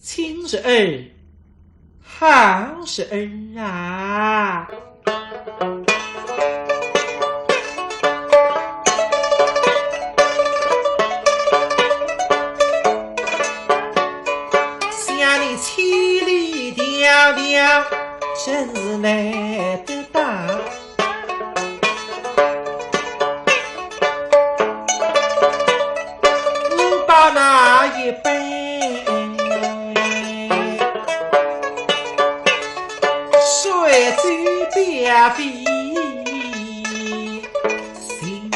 亲是儿，好是儿啊！想你千里迢迢，真是难得到。我把那一杯水酒别费心，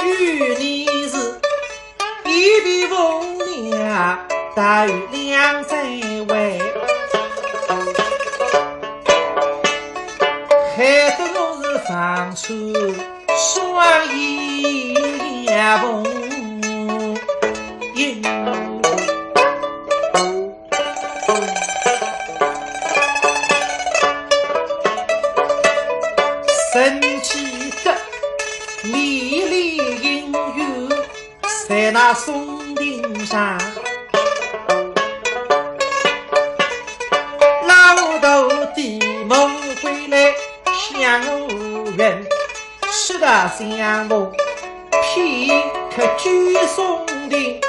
与你是一比风娘，大于两在位，害得我是放出双眼风影，神奇的迷离音乐在那松顶上，老头的梦回来向我圆，是的向我片刻居松顶，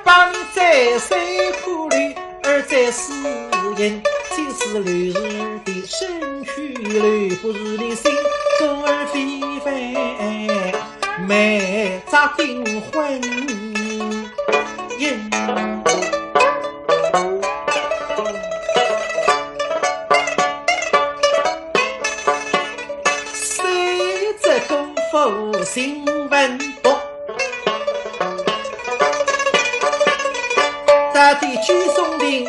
把你在水库里而在私隐，既是流日的身躯流，不是你心中而非非美扎定魂影。谁这功夫新闻多，他的居松顶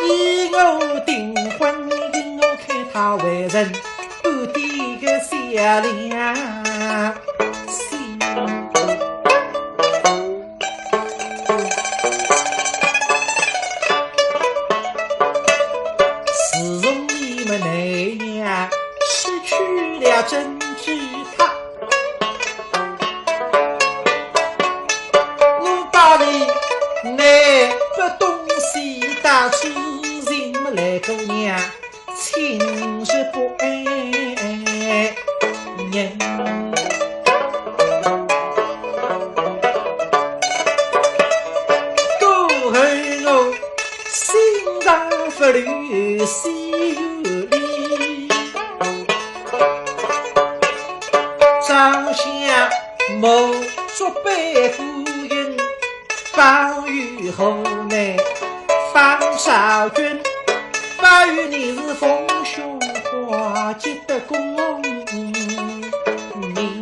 以我订婚，因我看他为人不敌个善良心，自从你们那样失去了真知他，我把你那个东西打出人们来姑娘，亲是不爱人，过后我心肠不乱心有理，张相谋作背孤影，报与后内方少君，报与你是逢凶化吉的公民，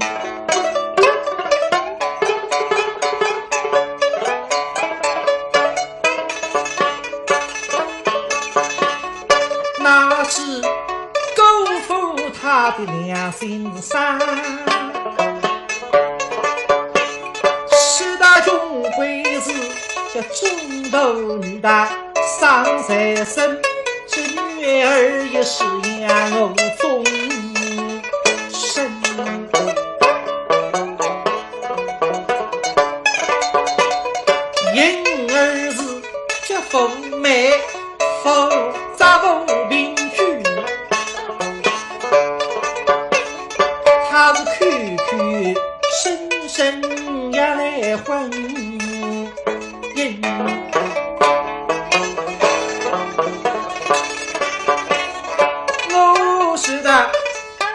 那是辜负他的良心上，终归是这中头女大伤在身，这女儿也是养我终身，因儿是这丰美复杂无凭据，他是口口声声也来混音，我是的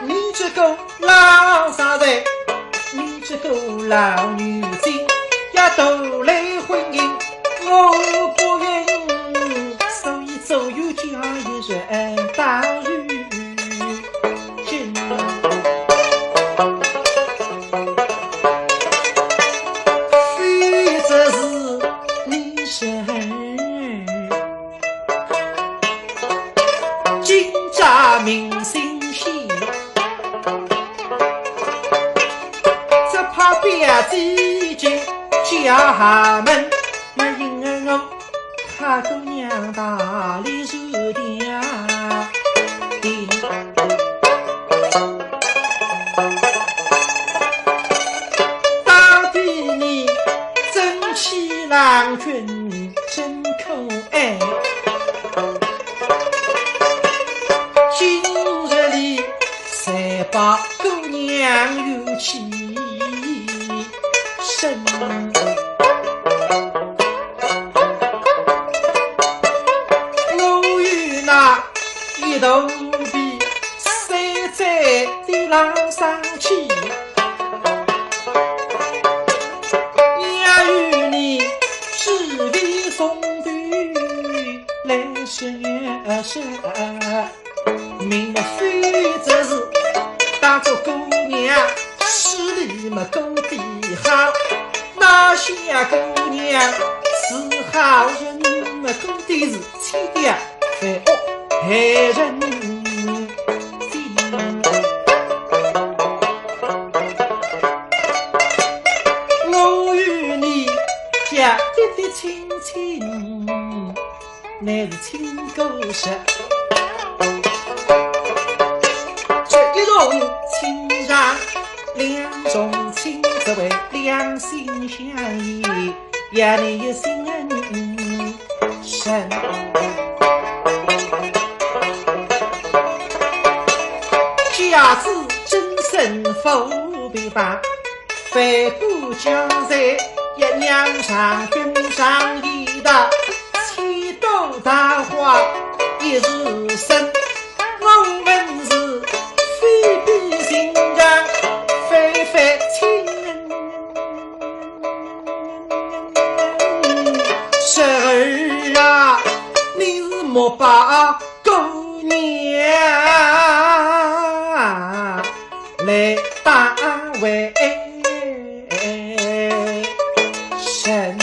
你这个老傻子，你这个老女精也都来婚姻，我不愿意，所以左右家一人大于真，非这是你生金家明星戏，这怕别自己家门没因儿我他姑娘大力手点到底你真气郎君真可爱，今日里才把姑娘有起身。我与那一头皮塞在地浪上去，也与你只为送对来生生，明了非则是当作姑娘势力么够的好，那些姑娘是好人么够的是欺爹反恶害人的。我与你家的亲亲乃是亲故事，这一种亲上两种亲，则为两心相依，也你心深。假子真身否必罢，反顾将在一娘上君上一道，七斗大话一日生。我问是非比心肠，非非亲人。侄儿啊，你是莫把姑娘来打为神。